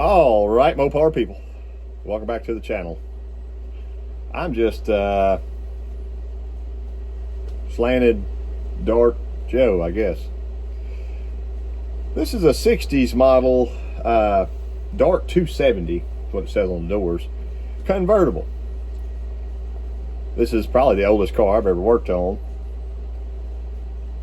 All right, Mopar people, welcome back to the channel. I'm just Slanted Dark Joe, I guess. This is a 60s model Dark 270, is what it says on the doors, convertible. This is probably the oldest car I've ever worked on,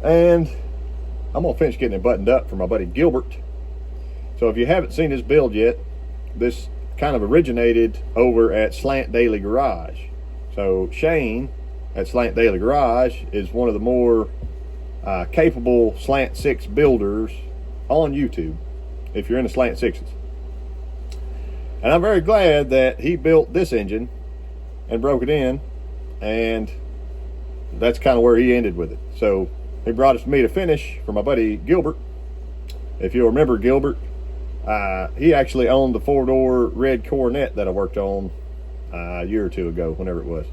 and I'm gonna finish getting it buttoned up for my buddy Gilbert. So if you haven't seen this build yet, this kind of originated over at Slant Daily Garage. So Shane at Slant Daily Garage is one of the more capable Slant 6 builders on YouTube, if you're into Slant 6s. And I'm very glad that he built this engine and broke it in, and that's kind of where he ended with it. So he brought it to me to finish for my buddy Gilbert. If you'll remember Gilbert, he actually owned the 4-door red Coronet that I worked on a year or two ago, whenever it was.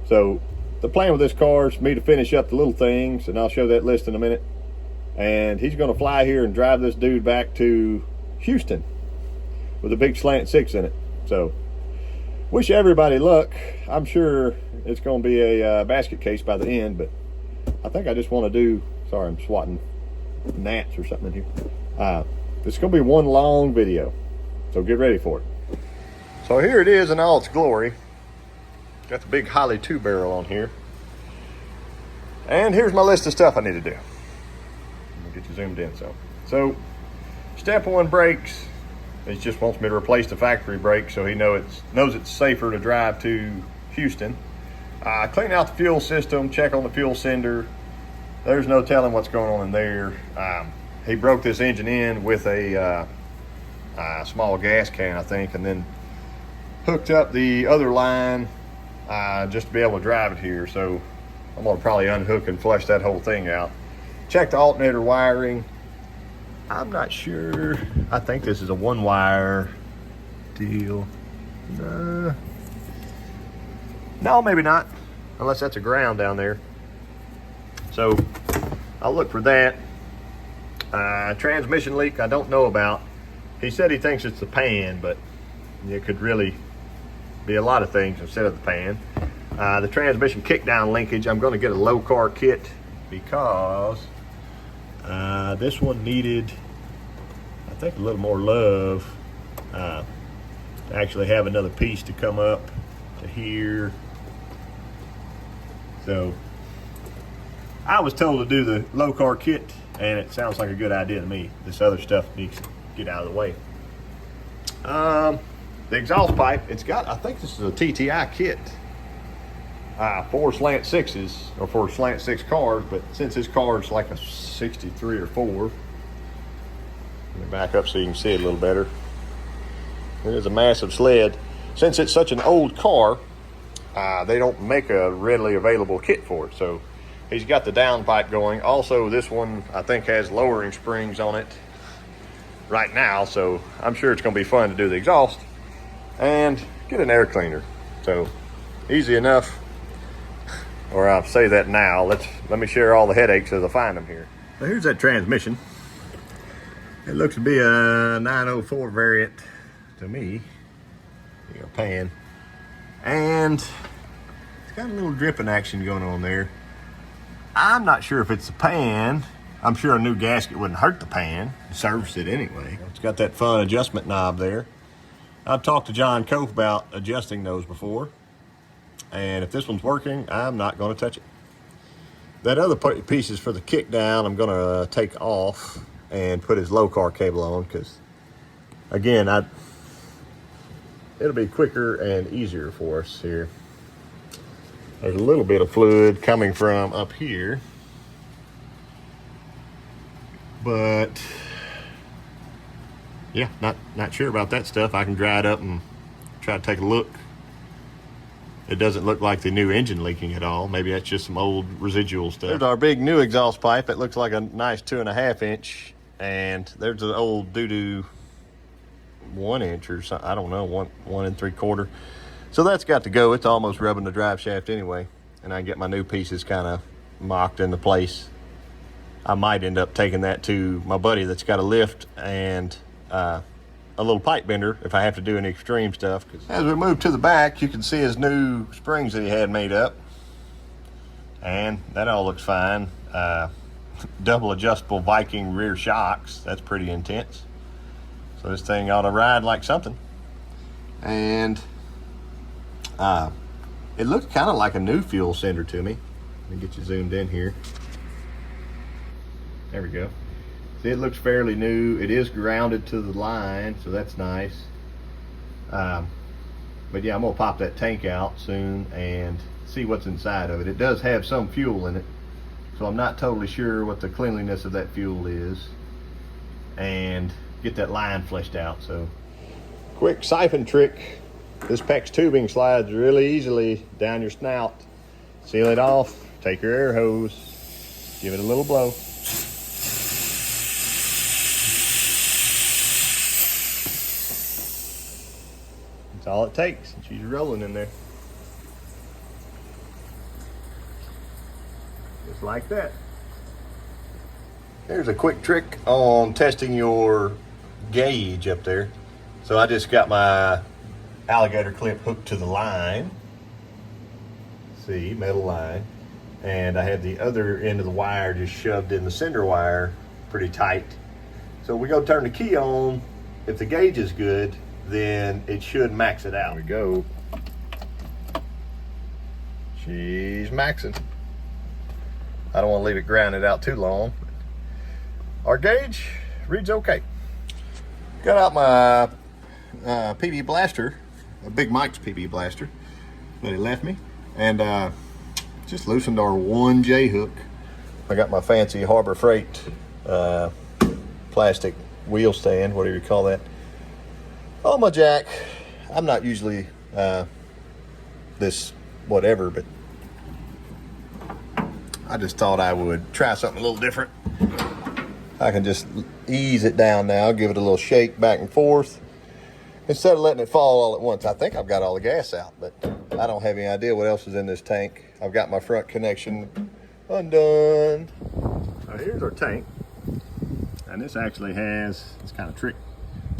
So the plan with this car is for me to finish up the little things, and I'll show that list in a minute. And he's going to fly here and drive this dude back to Houston with a big Slant 6 in it. So wish everybody luck. I'm sure it's going to be a basket case by the end, but I think I just want to do, sorry, I'm swatting gnats or something in here. It's going to be one long video, so get ready for it. So here it is in all its glory. Got the big Holley 2 barrel on here. And here's my list of stuff I need to do. Let me get you zoomed in. So step 1 brakes. He just wants me to replace the factory brakes so he knows it's safer to drive to Houston. Clean out the fuel system, check on the fuel sender. There's no telling what's going on in there. He broke this engine in with a small gas can, I think, and then hooked up the other line just to be able to drive it here. So I'm gonna probably unhook and flush that whole thing out. Check the alternator wiring. I'm not sure. I think this is a 1-wire deal. No, maybe not, unless that's a ground down there. So I'll look for that. Transmission leak I don't know about. He said he thinks it's the pan, but it could really be a lot of things instead of the pan. The transmission kickdown linkage, I'm going to get a low car kit because this one needed, I think, a little more love to actually have another piece to come up to here. So I was told to do the low car kit, and it sounds like a good idea to me. This other stuff needs to get out of the way. The exhaust pipe, it's got, I think this is a TTI kit for Slant 6s, or for Slant 6 cars, but since this car is like a 63 or 4, let me back up so you can see it a little better. It is a massive sled. Since it's such an old car, they don't make a readily available kit for it, so he's got the downpipe going. Also, this one, I think, has lowering springs on it right now, so I'm sure it's going to be fun to do the exhaust and get an air cleaner. So, easy enough, or I'll say that now. Let me share all the headaches as I find them here. So here's that transmission. It looks to be a 904 variant to me. You know, pan. And it's got a little dripping action going on there. I'm not sure if it's the pan. I'm sure a new gasket wouldn't hurt the pan. Service it anyway. It's got that fun adjustment knob there. I've talked to John Cope about adjusting those before. And if this one's working, I'm not going to touch it. That other piece is for the kick down. I'm going to take off and put his low car cable on because, again, it'll be quicker and easier for us here. There's a little bit of fluid coming from up here, but yeah, not sure about that stuff. I can dry it up and try to take a look. It doesn't look like the new engine leaking at all. Maybe that's just some old residual stuff. There's our big new exhaust pipe. It looks like a nice 2.5 inch, and there's an old doo-doo 1 inch or something. I don't know, 1 3/4. So that's got to go. It's almost rubbing the drive shaft anyway, and I get my new pieces kind of mocked into place. I might end up taking that to my buddy that's got a lift and a little pipe bender if I have to do any extreme stuff. As we move to the back, you can see his new springs that he had made up. And that all looks fine. Double adjustable Viking rear shocks. That's pretty intense. So this thing ought to ride like something. And it looked kind of like a new fuel sender to me. Let me get you zoomed in here. There we go. See, it looks fairly new. It is grounded to the line, so that's nice. But yeah, I'm gonna pop that tank out soon and see what's inside of it. It does have some fuel in it, so I'm not totally sure what the cleanliness of that fuel is, and get that line fleshed out. So, quick siphon trick. This PEX tubing slides really easily down your snout. Seal it off, take your air hose, give it a little blow. That's all it takes, and she's rolling in there. Just like that. Here's a quick trick on testing your gauge up there. So I just got my alligator clip hooked to the line. See, metal line. And I had the other end of the wire just shoved in the cinder wire pretty tight. So we go turn the key on. If the gauge is good, then it should max it out. There we go. She's maxing. I don't want to leave it grounded out too long. Our gauge reads okay. Got out my PB blaster, a Big Mike's PB blaster that he left me, and just loosened our 1J hook. I got my fancy Harbor Freight plastic wheel stand, whatever you call that, on my jack. I'm not usually this whatever, but I just thought I would try something a little different. I can just ease it down now, give it a little shake back and forth, instead of letting it fall all at once. I think I've got all the gas out, but I don't have any idea what else is in this tank. I've got my front connection undone. So here's our tank. And this actually has, it's kind of trick,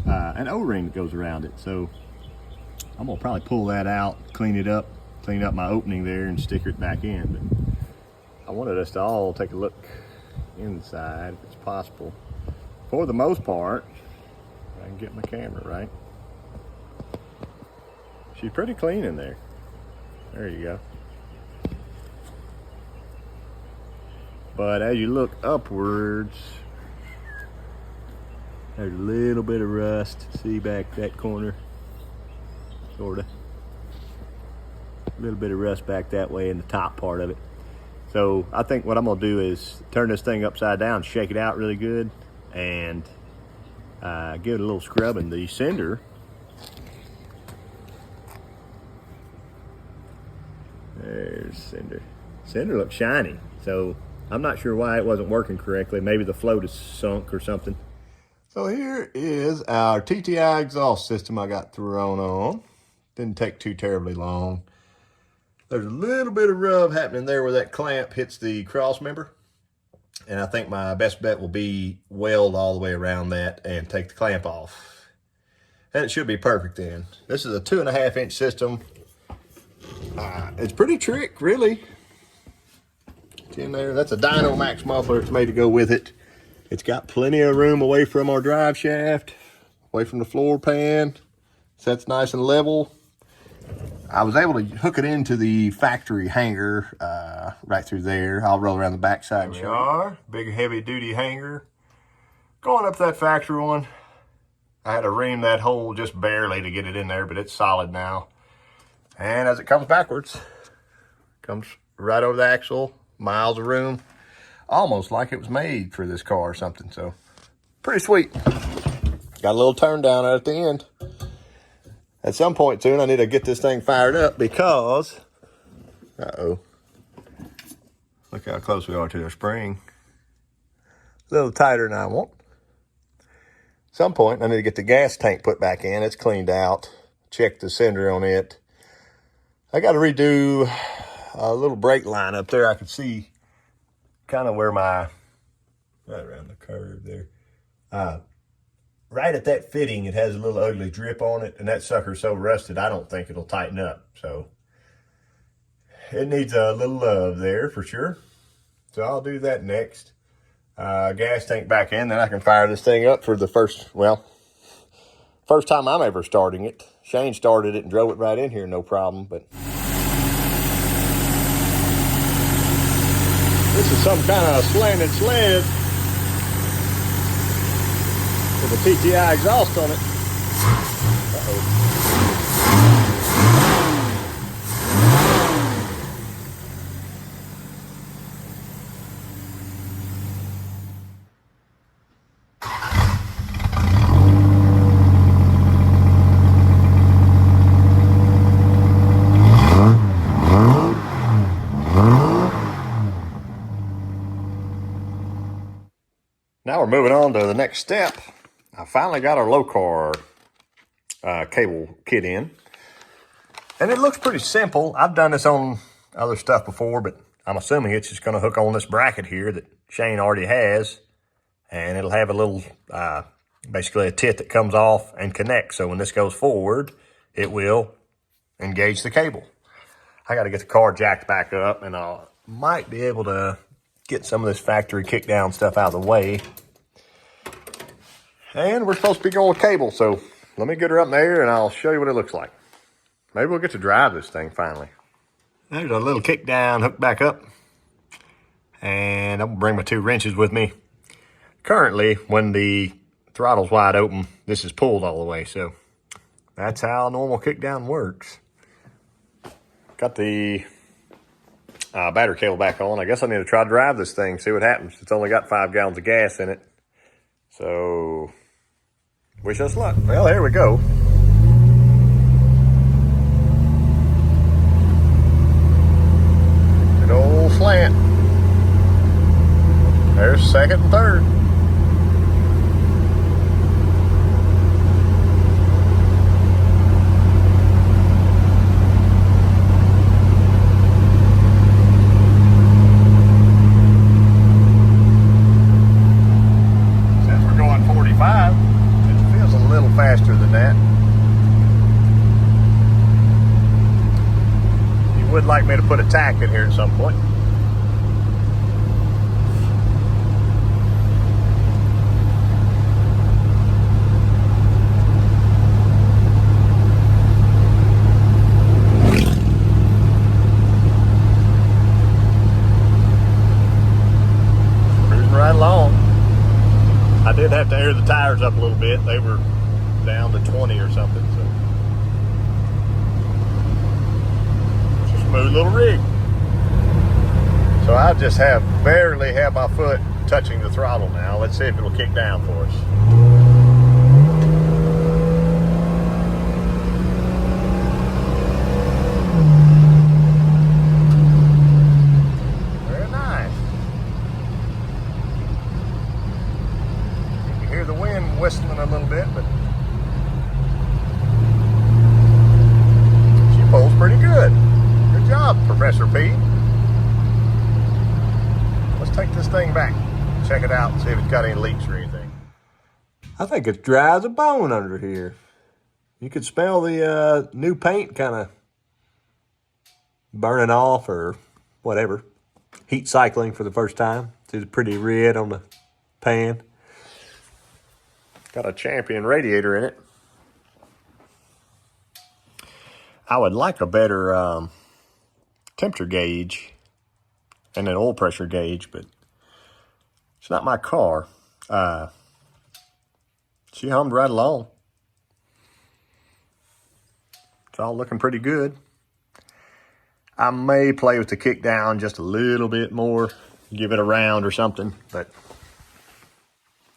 an O-ring that goes around it. So I'm gonna probably pull that out, clean up my opening there and sticker it back in. But I wanted us to all take a look inside if it's possible. For the most part, if I can get my camera right, she's pretty clean in there. There you go. But as you look upwards, there's a little bit of rust. See back that corner, sorta. A little bit of rust back that way in the top part of it. So I think what I'm gonna do is turn this thing upside down, shake it out really good, and give it a little scrub in the cinder. There's cinder. Cinder looks shiny, so I'm not sure why it wasn't working correctly. Maybe the float is sunk or something. So here is our TTI exhaust system I got thrown on. Didn't take too terribly long. There's a little bit of rub happening there where that clamp hits the cross member. And I think my best bet will be weld all the way around that and take the clamp off. And it should be perfect then. This is a 2.5-inch system. It's pretty trick, really. It's in there. That's a Dyno Max muffler. It's made to go with it. It's got plenty of room away from our drive shaft, away from the floor pan. Sets nice and level. I was able to hook it into the factory hanger right through there. I'll roll around the backside. There we are. Big heavy duty hanger. Going up that factory one. I had to ream that hole just barely to get it in there, but it's solid now. And as it comes backwards, comes right over the axle, miles of room. Almost like it was made for this car or something, so pretty sweet. Got a little turn down at the end. At some point soon, I need to get this thing fired up because, look how close we are to the spring. A little tighter than I want. At some point, I need to get the gas tank put back in. It's cleaned out. Check the cinder on it. I got to redo a little brake line up there. I can see kind of where my, right around the curve there. right at that fitting, it has a little ugly drip on it, and that sucker's so rusted, I don't think it'll tighten up. So it needs a little love there for sure. So I'll do that next. Gas tank back in, then I can fire this thing up for the first time I'm ever starting it. Shane started it and drove it right in here, no problem, but this is some kind of slanted sled with a TTI exhaust on it. Uh-oh. Now we're moving on to the next step. I finally got our low car cable kit in. And it looks pretty simple. I've done this on other stuff before, but I'm assuming it's just going to hook on this bracket here that Shane already has. And it'll have a little, basically a tit that comes off and connects. So when this goes forward, it will engage the cable. I got to get the car jacked back up, and I might be able to get some of this factory kickdown stuff out of the way. And we're supposed to be going with cable, so let me get her up in the air and I'll show you what it looks like. Maybe we'll get to drive this thing finally. There's a little kickdown hooked back up. And I'm gonna bring my 2 wrenches with me. Currently, when the throttle's wide open, this is pulled all the way, so that's how normal kickdown works. Got the battery cable back on. I guess I need to try to drive this thing, see what happens. It's only got 5 gallons of gas in it. So, wish us luck. Well, here we go. Good old slant. There's second and third. Faster than that. You would like me to put a tack in here at some point. Cruising right along. I did have to air the tires up a little bit. They were down to 20 or something, so it's a smooth little rig. So I just barely have my foot touching the throttle now. Let's see if it'll kick down for us. Very nice. You can hear the wind whistling a little bit, but pulls pretty good. Good job, Professor P. Let's take this thing back, check it out, and see if it's got any leaks or anything. I think it's dry as a bone under here. You could smell the new paint kind of burning off or whatever. Heat cycling for the first time. It's pretty red on the pan. Got a Champion radiator in it. I would like a better temperature gauge and an oil pressure gauge, but it's not my car. She hummed right along. It's all looking pretty good. I may play with the kickdown just a little bit more, give it a round or something, but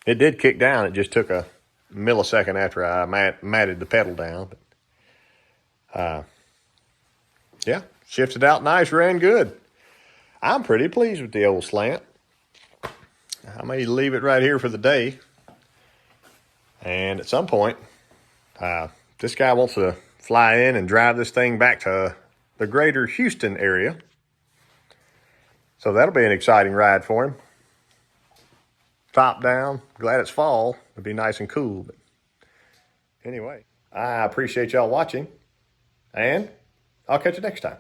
it did kick down. It just took a millisecond after I matted the pedal down. But yeah, shifted out nice, ran good. I'm pretty pleased with the old Slant. I may leave it right here for the day. And at some point, this guy wants to fly in and drive this thing back to the greater Houston area. So that'll be an exciting ride for him. Top down, glad it's fall. It'll be nice and cool. But Anyway, I appreciate y'all watching, and I'll catch you next time.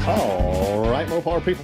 All right, Mopar people.